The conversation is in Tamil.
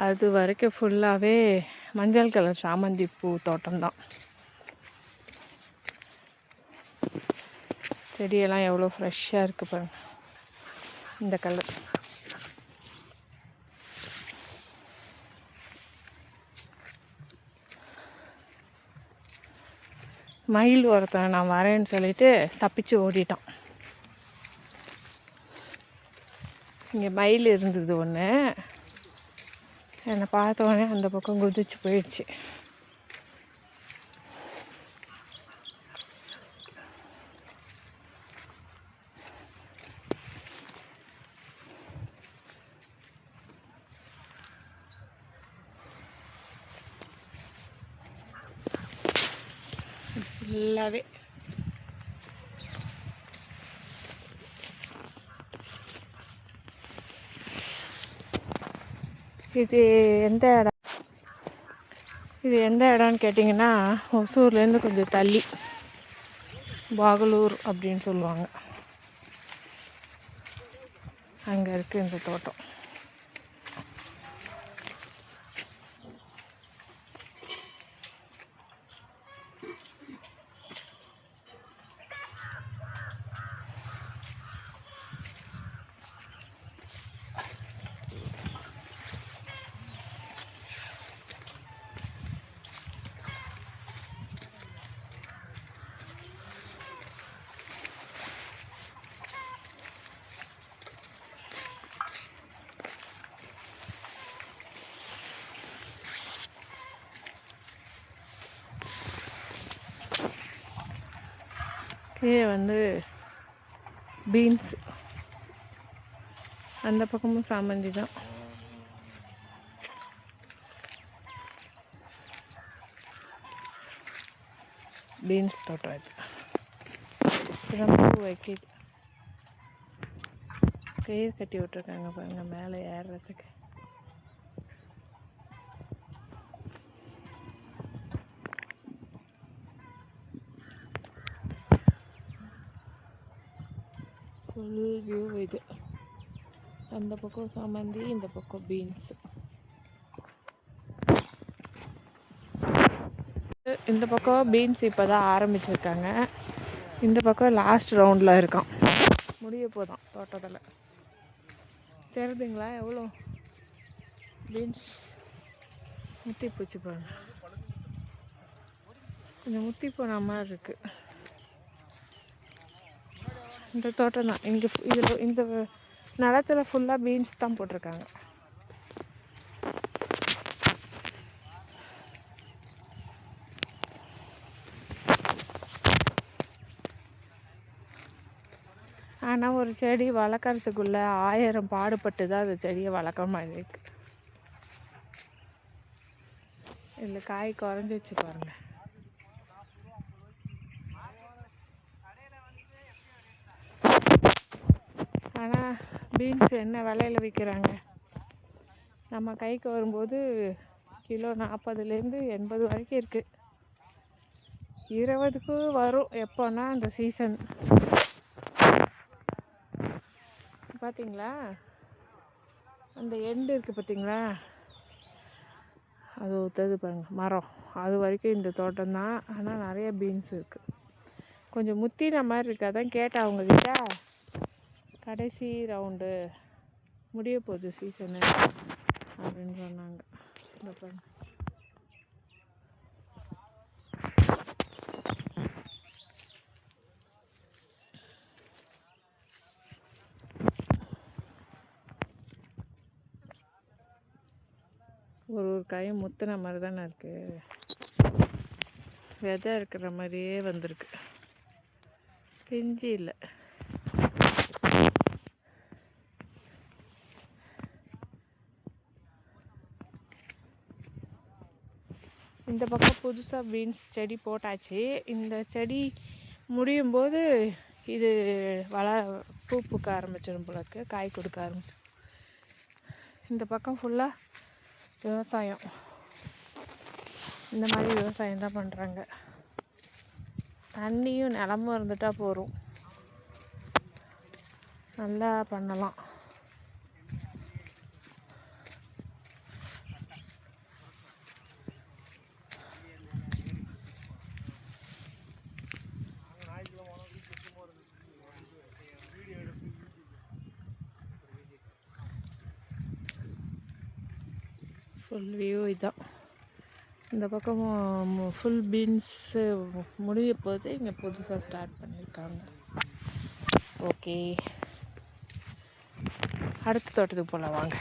அது வரைக்கும் ஃபுல்லாகவே மஞ்சள் கலர் சாமந்தி பூ தோட்டம்தான். செடியெல்லாம் எவ்வளோ ஃப்ரெஷ்ஷாக இருக்குது பாருங்க. இந்த கலர் மயில் ஒருத்தன் நான் வரேன்னு சொல்லிட்டு தப்பிச்சு ஓடிட்டான். இங்கே மயில் இருந்தது ஒன்று, என்னை பார்த்த உடனே அந்த பக்கம் குதிச்சு போயிடுச்சு. ஃபுல்லாகவே இது எந்த இடம், இது எந்த இடம்னு கேட்டிங்கன்னா ஒசூர்லேருந்து கொஞ்சம் தள்ளி பாகலூர் அப்படின்னு சொல்லுவாங்க. அங்கே இருக்குது இந்த தோட்டம். கீழே வந்து பீன்ஸ், அந்த பக்கமும் சாமந்தி தான். பீன்ஸ் தோட்டம் இது. இதெல்லாம் பூ வைக்கிது. கயிறு கட்டி விட்டுருக்காங்க பாருங்கள் மேலே ஏறுறதுக்கு. ஃபுல் வியூ இது. அந்த பக்கம் சாமந்தி, இந்த பக்கம் பீன்ஸ். இந்த பக்கம் பீன்ஸ் இப்போ தான் ஆரம்பிச்சிருக்காங்க. இந்த பக்கம் லாஸ்ட் ரவுண்டில் இருக்கான், முடிய போதான் தோட்டத்தில். தெரியுதுங்களா எவ்வளோ பீன்ஸ் முத்தி பூச்சி பாருங்க. கொஞ்சம் முத்தி போன மாதிரி இருக்குது. இந்த தோட்டம் தான் இங்கே. இதில் இந்த நிலத்தில் ஃபுல்லாக பீன்ஸ் தான் போட்டிருக்காங்க. ஆனால் ஒரு செடி வளர்க்குறதுக்குள்ளே 1000 பாடுபட்டு தான் அந்த செடியை வளர்க்குற மாதிரி இருக்கு. இதில் காய் குறைஞ்சி வச்சு பாருங்கள். ஆனால் பீன்ஸ் என்ன விலையில் விற்கிறாங்க, நம்ம கைக்கு வரும்போது கிலோ 40லேருந்து 80 வரைக்கும் இருக்குது. 20க்கு வரும் எப்போன்னா அந்த சீசன். பார்த்தீங்களா அந்த எண்டு இருக்குது பார்த்தீங்களா, அது ஒருத்தது பாருங்கள் மரம். அது வரைக்கும் இந்த தோட்டம் தான். ஆனால் நிறைய பீன்ஸ் இருக்குது. கொஞ்சம் முத்தின மாதிரி இருக்குது. அதான் கேட்டேன் அவங்கக்கிட்ட, கடைசி ரவுண்டு முடிய போகுது சீசனு அப்படின்னு சொன்னாங்க. இந்த பாருங்க ஒரு காயும் முத்தின மாதிரி தானே இருக்குது. விதை இருக்கிற மாதிரியே வந்திருக்கு, பிஞ்சு இல்லை. இந்த பக்கம் புதுசாக பீன்ஸ் செடி போட்டாச்சு. இந்த செடி முடியும் போது இது பூ பூக்க ஆரம்பிச்சிடும் போலக்கு, காய் கொடுக்க ஆரம்பிச்சு. இந்த பக்கம் ஃபுல்லாக விவசாயம். இந்த மாதிரி விவசாயம் தான் பண்ணுறாங்க. தண்ணியும் நிலமும் இருந்துட்டால் போதும், நல்லா பண்ணலாம். ஃபுல் வியூ இதுதான். இந்த பக்கமும் ஃபுல் பீன்ஸு முடிய போது இங்கே புதுசாக ஸ்டார்ட் பண்ணியிருக்காங்க. ஓகே, அடுத்த தோட்டத்துக்கு போகலாம் வாங்க.